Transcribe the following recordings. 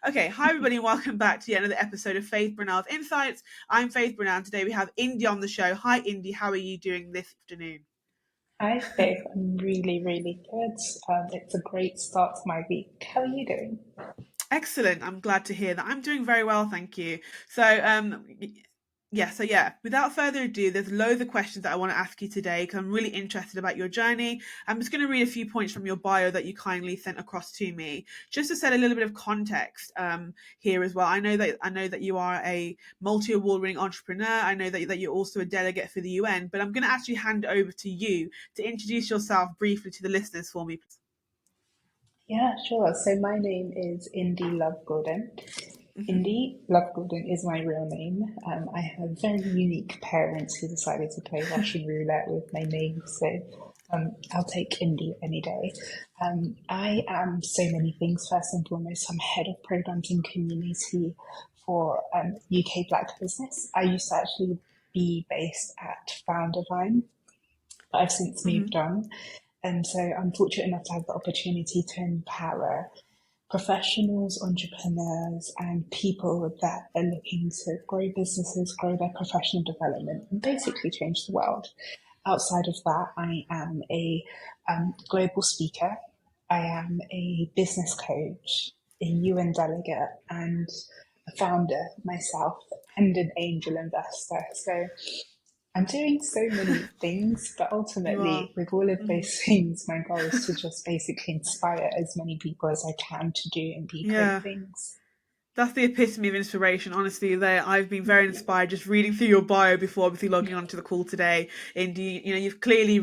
Okay, hi everybody, and welcome back to yet another episode of Faith Brunel's Insights. I'm Faith Brunel. Today we have Indy on the show. Hi, Indy. How are you doing this afternoon? Hi, Faith. I'm really, really good. It's a great start to my week. How are you doing? Excellent. I'm glad to hear that. I'm doing very well, thank you. So without further ado, there's loads of questions that I want to ask you today because I'm really interested about your journey. I'm just going to read a few points from your bio that you kindly sent across to me, just to set a little bit of context here as well. I know that you are a multi-award-winning entrepreneur. I know that you're also a delegate for the UN, but I'm going to actually hand it over to you to introduce yourself briefly to the listeners for me. Yeah, sure. So my name is Indy Love Gordon. Mhm. Indy Love Gordon is my real name. I have very unique parents who decided to play Russian roulette with my name, so I'll take Indy any day. I am so many things. First and foremost, I'm head of programs and community for UK Black business. I used to actually be based at Foundervine, but I've since moved Mhm. on. And so I'm fortunate enough to have the opportunity to empower professionals, entrepreneurs, and people that are looking to grow businesses, grow their professional development, and basically change the world. Outside of that, I am a global speaker. I am a business coach, a UN delegate, and a founder myself, and an angel investor. So I'm doing so many things, but You are. ultimately, with all of Mhm. those things, my goal is to just basically inspire as many people as I can to do and be great Yeah. things. That's the epitome of inspiration, honestly. There, I've been very inspired just reading through your bio before obviously logging onto the call today. Indeed, you clearly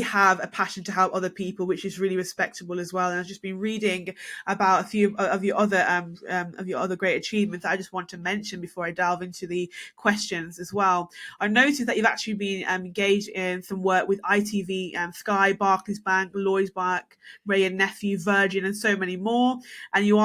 have a passion to help other people, which is really respectable as well. And I've just been reading about a few of your other great achievements that I just want to mention before I delve into the questions as well. I noticed that you've actually been engaged in some work with ITV, Sky, Barclays Bank, Lloyds Bank, Ray and Nephew, Virgin, and so many more. And you're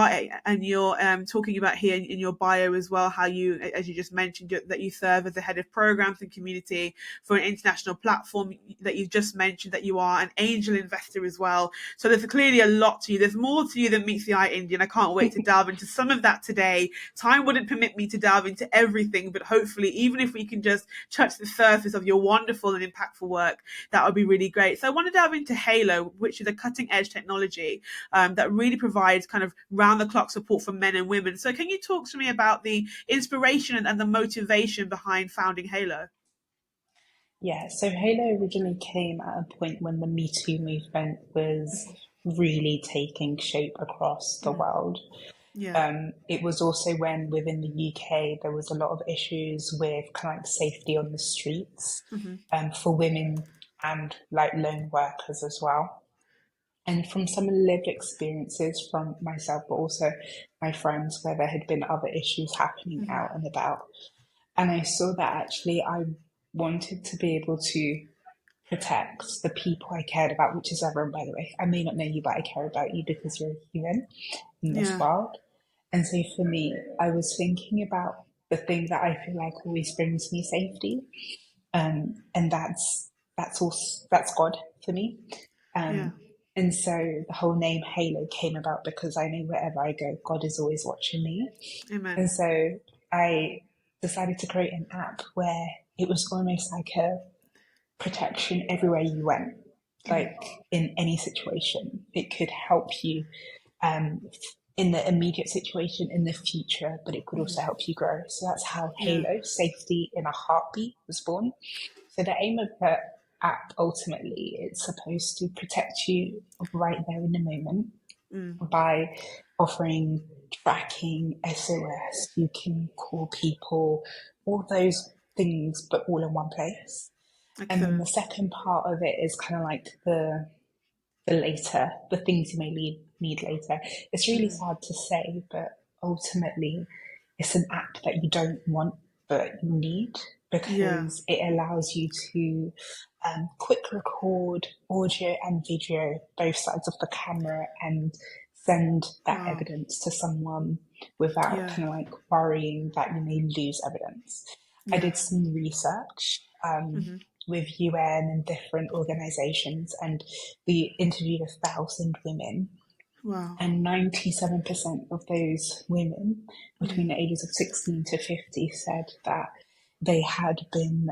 talking about here in your bio as well how you, as you just mentioned, that you serve as the head of programs and community for an international platform, that you've just mentioned that you are an angel investor as well. So there's clearly a lot to you. There's more to you than meets the eye, Indian. I can't wait to delve into some of that today. Time wouldn't permit me to delve into everything, but hopefully, even if we can just touch the surface of your wonderful and impactful work, that would be really great. So I want to delve into Halo, which is a cutting edge technology that really provides kind of round the clock support for men and women. So, can you talk to me about the inspiration and the motivation behind founding Halo? Yeah, so Halo originally came at a point when the Me Too movement was really taking shape across the Mm, world. yeah. It was also when within the UK there was a lot of issues with kind of like safety on the streets Hmm. for women and like lone workers as well. And from some lived experiences from myself, but also my friends, where there had been other issues happening Hmm. out and about. And I saw that actually I wanted to be able to protect the people I cared about, which is everyone, by the way. I may not know you, but I care about you because you're a human in this Yeah. world. And so for me, I was thinking about the thing that I feel like always brings me safety. And that's all that's God for me. Yeah. Um, and so the whole name Halo came about because I know wherever I go, God is always watching me. Amen. And so I decided to create an app where it was almost like a protection everywhere you went. Hmm. Like in any situation, it could help you um, in the immediate situation, in the future, but it could Hmm. also help you grow. So that's how Yeah. Halo, Safety in a Heartbeat, was born. So the aim of the app ultimately, it's supposed to protect you right there in the moment Mm. by offering tracking, SOS. You can call people, all those things, but all in one place. And then the Excellent. second part of it is kind of like the later, the things you may need later. It's really Mm. sad to say, but ultimately, it's an app that you don't want but you need Yeah. because it allows you to quick record audio and video, both sides of the camera, and send that Wow. evidence to someone without Yeah. kind of like worrying that you may lose evidence. I Yeah. did some research Hmm. with UN and different organizations, and we interviewed 1,000 women. Wow. And 97% of those women between the ages of 16 to 50 said that they had been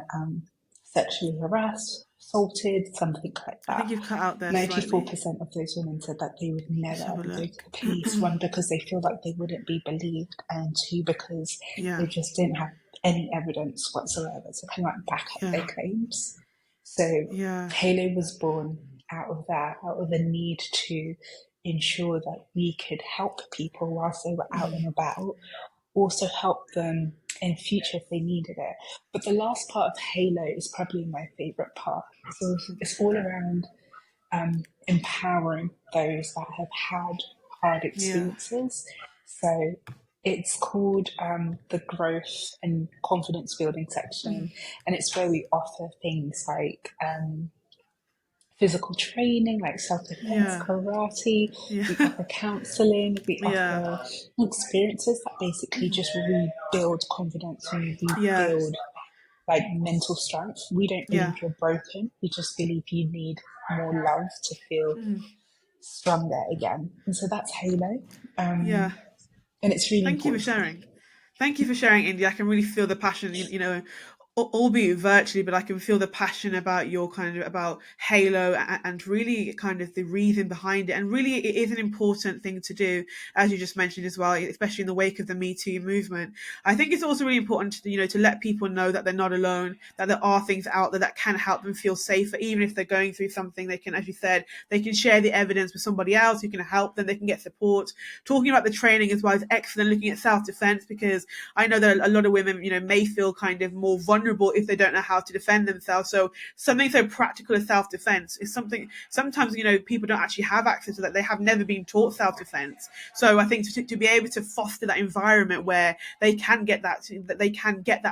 sexually harassed, assaulted, something like I think that. you've cut out there slightly. 94% of those women said that they would Let's never have a ever go look. to the police, one, because they feel like they wouldn't be believed, and two, because Yeah. they just didn't have any evidence whatsoever to kind of like back up Yeah. their claims. So Yeah. Halo was born out of that, out of the need to ensure that we could help people whilst they were out and about, also help them in future if they needed it. But the last part of Halo is probably my favourite part. So it's all around empowering those that have had hard Yeah. experiences. So it's called the growth and confidence building section, and it's where we offer things like physical training like self-defense, Yeah. karate. We Yeah. offer counseling. We Yeah. offer experiences that basically just rebuild confidence and Yeah. rebuild like mental strength. We don't Yeah. believe you're broken. We just believe you need more love to feel stronger again. And so that's Halo. Yeah. And it's really Thank you for important to me. sharing. Thank you for sharing, India. I can really feel the passion, albeit virtually, but I can feel the passion about your kind of about Halo and really kind of the reason behind it. And really, it is an important thing to do, as you just mentioned as well, especially in the wake of the Me Too movement. I think it's also really important to let people know that they're not alone, that there are things out there that can help them feel safer, even if they're going through something. They can, as you said, they can share the evidence with somebody else who can help them. They can get support. Talking about the training as well is excellent. Looking at self-defense, because I know that a lot of women, may feel kind of more vulnerable if they don't know how to defend themselves. So something so practical as self-defense is something sometimes, people don't actually have access to that. They have never been taught self-defense. So I think to be able to foster that environment where they can get that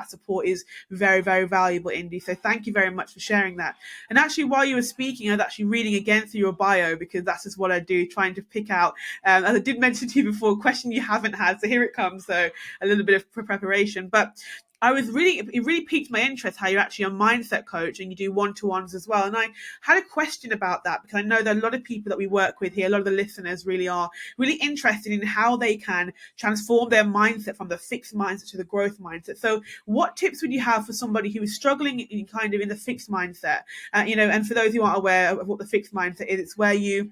support is very, very valuable, Indy. So thank you very much for sharing that. And actually, while you were speaking, I was actually reading again through your bio, because that's just what I do, trying to pick out, as I did mention to you before, a question you haven't had. So here it comes. So a little bit of preparation. But it really piqued my interest how you're actually a mindset coach and you do one-to-ones as well. And I had a question about that, because I know that a lot of people that we work with here, a lot of the listeners really are really interested in how they can transform their mindset from the fixed mindset to the growth mindset. So what tips would you have for somebody who is struggling in the fixed mindset? And for those who aren't aware of what the fixed mindset is, it's where you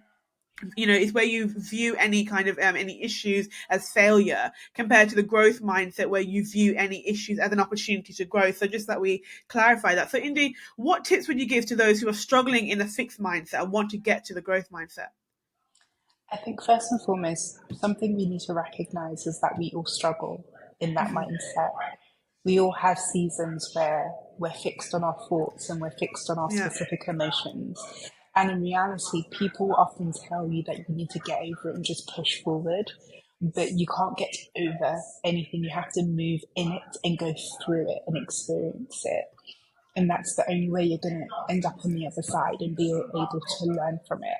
view any kind of any issues as failure, compared to the growth mindset where you view any issues as an opportunity to grow. So just that we clarify that. So Indy, what tips would you give to those who are struggling in the fixed mindset and want to get to the growth mindset? I think first and foremost, something we need to recognize is that we all struggle in that mindset. We all have seasons where we're fixed on our thoughts and we're fixed on our Yeah. specific emotions. And in reality, people often tell you that you need to get over it and just push forward. But you can't get over anything. You have to move in it and go through it and experience it. And that's the only way you're going to end up on the other side and be able to learn from it.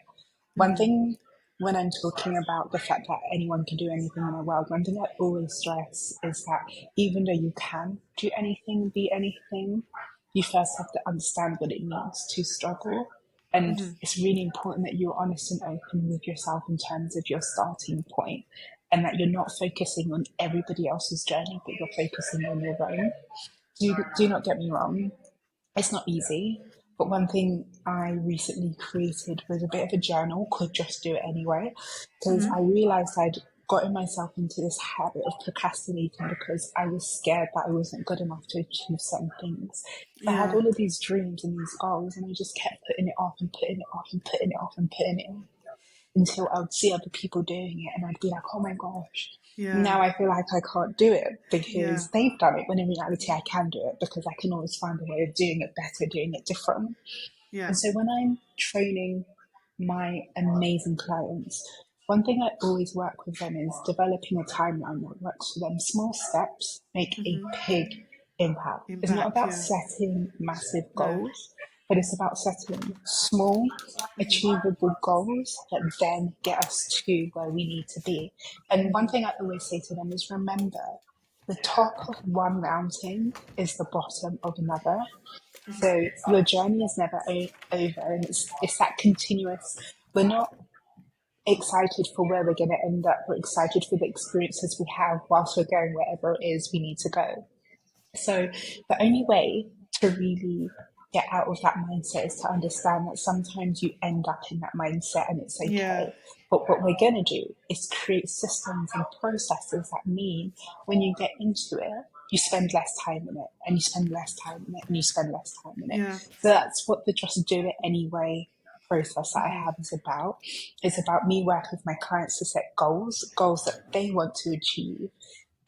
One thing, when I'm talking about the fact that anyone can do anything in the world, one thing I always stress is that even though you can do anything, be anything, you first have to understand what it means to struggle. And it's really important that you're honest and open with yourself in terms of your starting point, and that you're not focusing on everybody else's journey, but you're focusing on your own. Do not get me wrong, it's not easy, but one thing I recently created was a bit of a journal called Just Do It Anyway, because I realized I'd gotten myself into this habit of procrastinating because I was scared that I wasn't good enough to achieve certain things. So I had Yeah. all of these dreams and these goals, and I just kept putting it off and putting it off and putting it off and putting it off until I would see other people doing it and I'd be like, oh my gosh, Yeah. now I feel like I can't do it Yeah. because they've done it, when in reality I can do it because I can always find a way of doing it better, doing it different. Yeah. And so when I'm training my amazing clients, one thing I always work with them is developing a timeline that works for them. Small steps make a big impact. It's not Impact. about Yeah. setting massive No. goals, but it's about setting small, achievable goals that then get us to where we need to be. And one thing I always say to them is remember, the top of one mountain is the bottom of another. So your journey is never over, and it's that continuous. We're not excited for where we're going to end up. We're excited for the experiences we have whilst we're going wherever it is we need to go. So the only way to really get out of that mindset is to understand that sometimes you end up in that mindset and it's Yeah. okay. But what we're going to do is create systems and processes that mean when you get into it, you spend less time in it, and you spend less time in it, and you spend less time in it. Yeah. So that's what the Just Do It Anyway process that I Hmm. have is about. It's about me working with my clients to set goals that they want to achieve,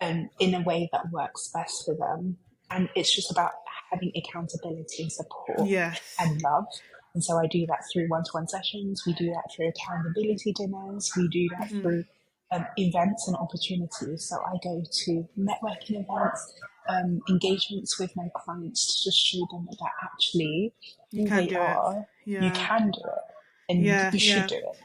in a way that works best for them. And it's just about having accountability and support Yes. and love. And so I do that through one-to-one sessions. We do that through accountability dinners. We do that Hmm. through events and opportunities. So I go to networking events, engagements with my clients to just show them that actually You who can they do it. are, you Yeah. can do it, and Yeah. you should Yeah. do it.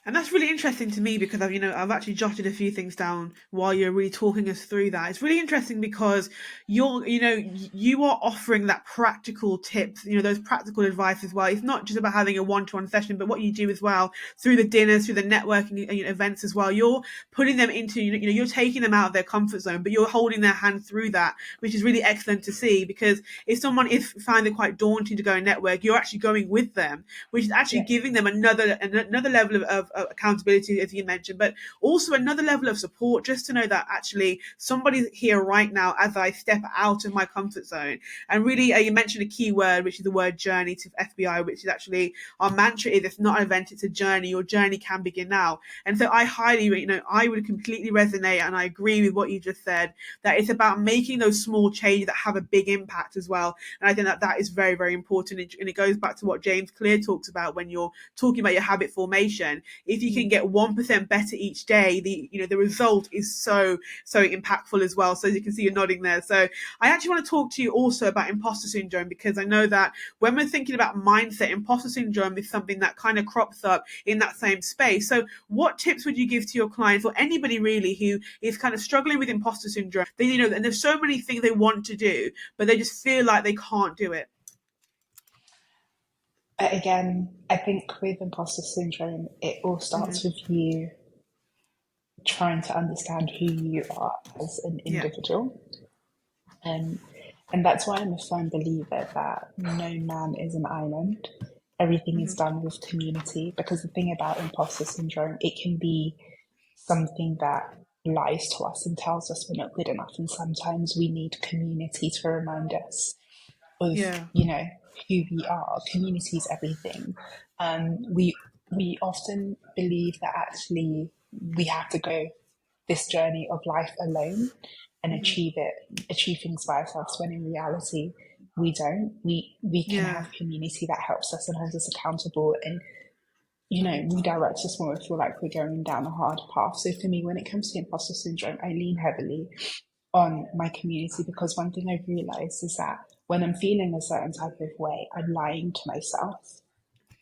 And that's really interesting to me because I've actually jotted a few things down while you're really talking us through that. It's really interesting because you are offering that practical tips, those practical advice as well. It's not just about having a one-to-one session, but what you do as well through the dinners, through the networking events as well. You're putting them into, you're taking them out of their comfort zone, but you're holding their hand through that, which is really excellent to see because if someone is find it quite daunting to go and network, you're actually going with them, which is actually Yeah. giving them another level of accountability, as you mentioned, but also another level of support, just to know that actually somebody's here right now as I step out of my comfort zone. And really, you mentioned a key word, which is the word journey to FBI, which is actually our mantra is it's not an event, it's a journey. Your journey can begin now. And so I would completely resonate and I agree with what you just said, that it's about making those small changes that have a big impact as well. And I think that is very, very important. And it goes back to what James Clear talks about when you're talking about your habit formation. If you can Mm. get 1% better each day, the result is so impactful as well. So you can see you're nodding there. So I actually want to talk to you also about imposter syndrome, because I know that when we're thinking about mindset, imposter syndrome is something that kind of crops up in that same space. So what tips would you give to your clients or anybody really who is kind of struggling with imposter syndrome? And there's so many things they want to do, but they just feel like they can't do it. Again, I think with imposter syndrome, it all starts Hmm. with you trying to understand who you are as an Yeah. individual. Um, and that's why I'm a firm believer that no man is an island. Everything is Hmm. done with community, because the thing about imposter syndrome, it can be something that lies to us and tells us we're not good enough. And sometimes we need community to remind us of, Yeah. who we are. Community is everything. We often believe that actually we have to go this journey of life alone and Hmm. achieve things by ourselves, when in reality we don't. We can Yeah. have community that helps us and holds us accountable, and redirects us when we feel like we're going down a hard path. So for me, when it comes to imposter syndrome, I lean heavily on my community, because one thing I've realized is that when I'm feeling a certain type of way, I'm lying to myself.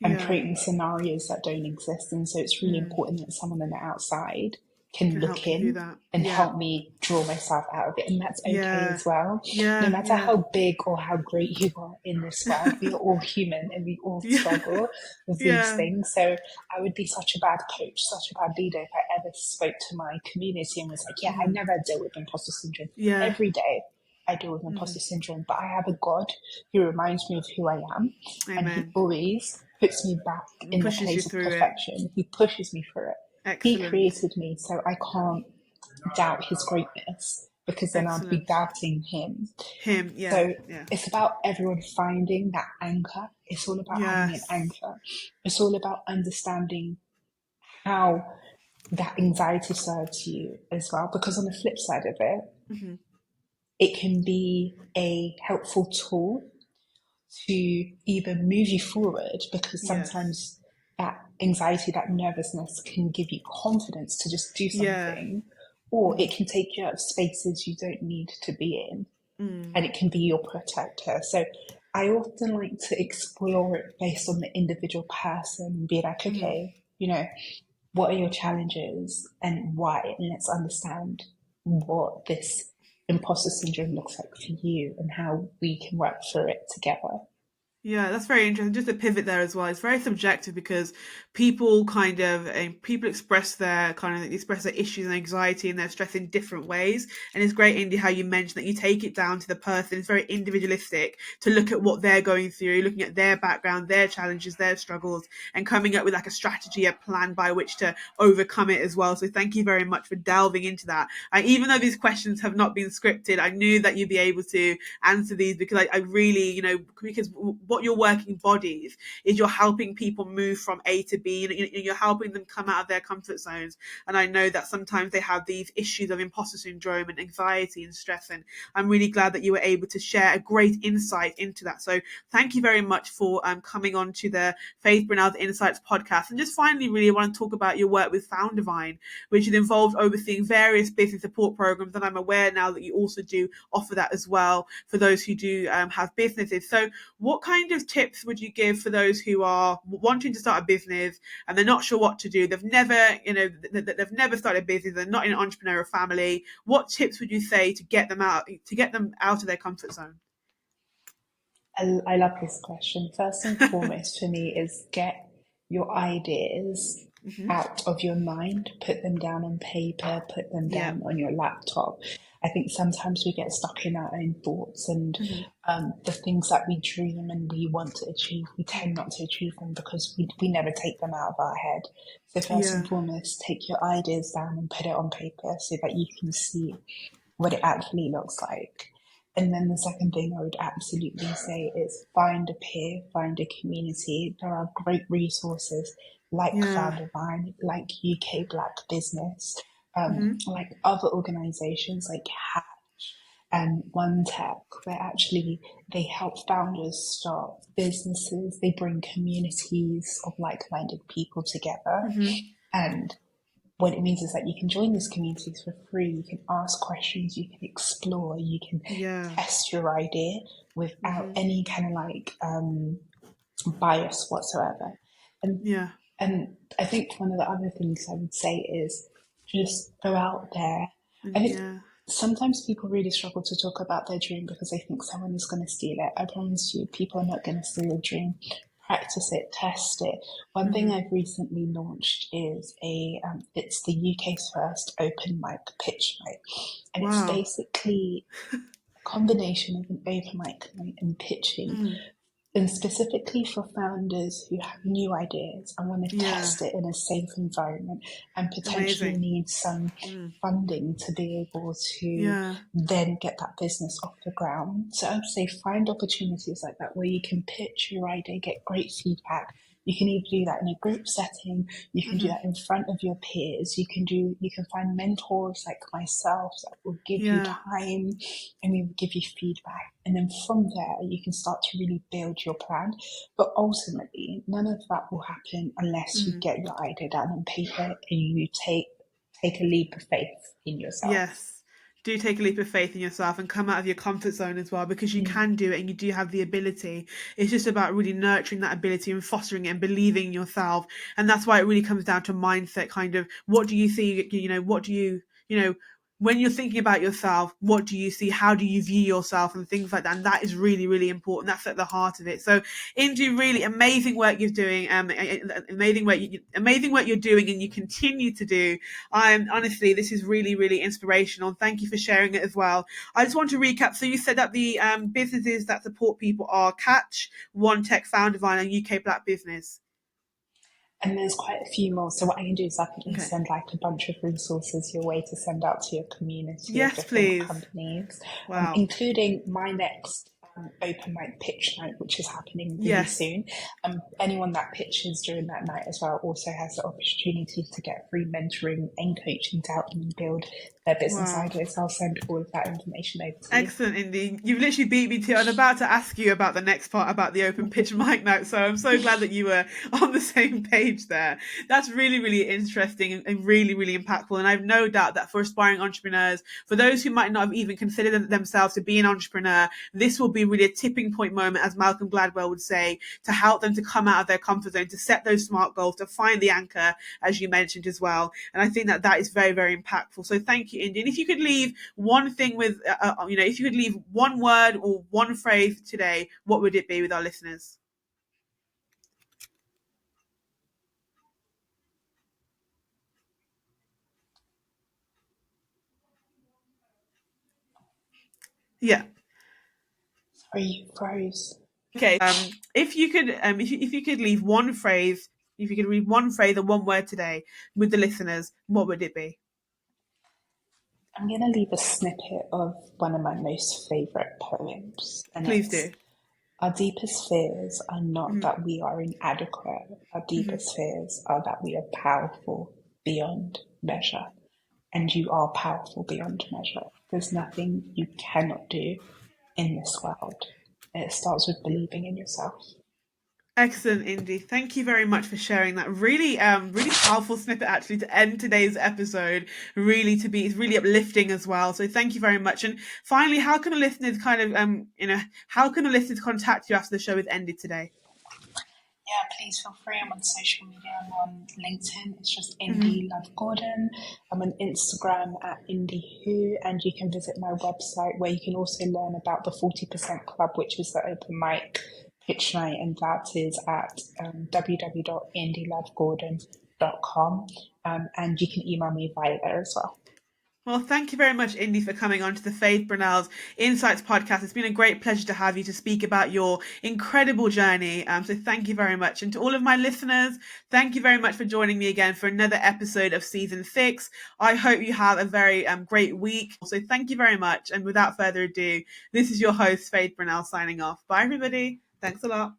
I'm Yeah. creating scenarios that don't exist. And so it's really Mm. important that someone on the outside can Can look help you through in that. and Yeah. help me draw myself out of it. And that's okay Yeah. as well. No Yeah. matter Yeah. how big or how great you are in this world, we are all human and we all Yeah. struggle with these Yeah. things. So I would be such a bad coach, such a bad leader if I ever spoke to my community and was like, yeah, I Hmm. never deal with imposter syndrome. Yeah. Every day I deal with Hmm. imposter syndrome, but I have a God who reminds me of who I am, and he Amen. always puts me back in the Pushes you place of through it. perfection. He pushes me through it. He Excellent. created me, so I can't doubt his greatness, because then I'd be Excellent. doubting him. Him. Yeah. So Yeah. it's about everyone finding that anchor. It's all about having an Yes. anchor. It's all about understanding how that anxiety serves you as well, because on the flip side of it, Hmm. it can be a helpful tool to either move you forward, because Yes. sometimes that anxiety, that nervousness can give you confidence to just do Yeah. something, or Hmm. it can take you out of spaces you don't need to be in, Mm. and it can be your protector. So I often like to explore it based on the individual person and be like, Hmm. okay, what are your challenges and why? And let's understand what this imposter syndrome looks like for you and how we can work through it together. Yeah, that's very interesting. Just a pivot there as well. It's very subjective because people kind of people express their issues and anxiety and their stress in different ways. And it's great, Indy, how you mentioned that you take it down to the person. It's very individualistic to look at what they're going through, looking at their background, their challenges, their struggles, and coming up with like a strategy, a plan by which to overcome it as well. So thank you very much for delving into that. Even though these questions have not been scripted, I knew that you'd be able to answer these because I really, because what your working bodies is you're helping people move from A to B and you're helping them come out of their comfort zones. And I know that sometimes they have these issues of imposter syndrome and anxiety and stress. And I'm really glad that you were able to share a great insight into that. So thank you very much for coming on to the Faith Brunel's Insights podcast. And just finally, really want to talk about your work with Foundivine, which is involved overseeing various business support programs. And I'm aware now that you also do offer that as well for those who do have businesses. So what kind of tips would you give for those who are wanting to start a business and they're not sure what to do? They've never, they've never started a business. They're not in an entrepreneurial family. What tips would you say to get them out of their comfort zone? I love this question. First and foremost for me is get your ideas Mm-hmm. out of your mind, put them down on paper, put them Yeah. down on your laptop. I think sometimes we get stuck in our own thoughts and the things that we dream and we want to achieve, we tend not to achieve them because we never take them out of our head. So first Yeah. and foremost, take your ideas down and put it on paper so that you can see what it actually looks like. And then the second thing I would absolutely say is find a peer, find a community. There are great resources like Yeah. Foundivine, like UK Black Business, Mm-hmm. like other organizations like Hatch and One Tech, where actually they help founders start businesses. They bring communities of like-minded people together. Mm-hmm. And what it means is that you can join these communities for free. You can ask questions, you can explore, you can Yeah. test your idea without Mm-hmm. any kind of bias whatsoever. And Yeah. and I think one of the other things I would say is just go out there. I think Yeah. sometimes people really struggle to talk about their dream because they think someone is going to steal it. I promise you, people are not going to steal your dream. Practice it, test it. One thing Mm-hmm. I've recently launched is it's the UK's first open mic pitch night, and it's Wow. basically a combination of an open mic night and pitching, Mm. and specifically for founders who have new ideas and want to Yeah. test it in a safe environment and potentially Amazing. need some Mm. funding to be able to Yeah. then get that business off the ground. So I'd say find opportunities like that where you can pitch your idea, get great feedback. You can either do that in a group setting, you can do Mm-hmm. that in front of your peers, you can find mentors like myself that will give you Yeah. time and we will give you feedback. And then from there you can start to really build your plan. But ultimately none of that will happen unless you Mm. get your idea down on paper and you take a leap of faith in yourself. Yes. Do take a leap of faith in yourself and come out of your comfort zone as well because you Mm. can do it and you do have the ability. It's just about really nurturing that ability and fostering it and believing in yourself. And that's why it really comes down to mindset kind of what do you see, what do you know, when you're thinking about yourself, what do you see? How do you view yourself and things like that? And that is really, really important. That's at the heart of it. So, Indu, really amazing work you're doing. Amazing work you're doing, and you continue to do. I'm honestly, this is really, really inspirational. Thank you for sharing it as well. I just want to recap. So you said that the businesses that support people are Catch, One Tech, Foundivine, and UK Black Business. And there's quite a few more. So what I can do is I can Okay. send like a bunch of resources your way to send out to your community of Yes, different please. companies, Wow. including my next open mic pitch night, which is happening really Yes. soon. Anyone that pitches during that night as well also has the opportunity to get free mentoring and coaching to help them build their business Wow. ideas. I'll send all of that information over to you. Excellent, Indy. You've literally beat me to it. I was about to ask you about the next part about the open pitch mic night, so I'm so glad that you were on the same page there. That's really, really interesting and really, really impactful. And I've no doubt that for aspiring entrepreneurs, for those who might not have even considered themselves to be an entrepreneur, this will be really a tipping point moment, as Malcolm Gladwell would say, to help them to come out of their comfort zone, to set those smart goals, to find the anchor, as you mentioned as well. And I think that that is very, very impactful. So thank you, you, Indy. And if you could leave one thing with, if you could leave one word or one phrase today, what would it be with our listeners? Yeah. Sorry, you froze. Okay. If you could leave one phrase, if you could read one phrase or one word today with the listeners, what would it be? I'm going to leave a snippet of one of my most favourite poems, and Please it's: do. our deepest fears are not Mm-hmm. that we are inadequate, our Mm-hmm. deepest fears are that we are powerful beyond measure. And you are powerful beyond measure. There's nothing you cannot do in this world. And it starts with believing in yourself. Excellent, Indy. Thank you very much for sharing that really powerful snippet actually to end today's episode. Really to be, it's really uplifting as well. So thank you very much. And finally, how can the listeners how can the listeners contact you after the show is ended today? Yeah, please feel free. I'm on social media. I'm on LinkedIn. It's just Mm-hmm. Indie Love Gordon. I'm on Instagram at Indie Who, and you can visit my website where you can also learn about the 40% Club, which is the open mic pitch night, and that is at www.indielovegordon.com. And you can email me via there as well. Well, thank you very much, Indy, for coming on to the Faith Brunel's Insights podcast. It's been a great pleasure to have you to speak about your incredible journey. So thank you very much. And to all of my listeners, thank you very much for joining me again for another episode of season 6. I hope you have a very great week. So thank you very much. And without further ado, this is your host, Faith Brunel, signing off. Bye, everybody. Thanks a lot.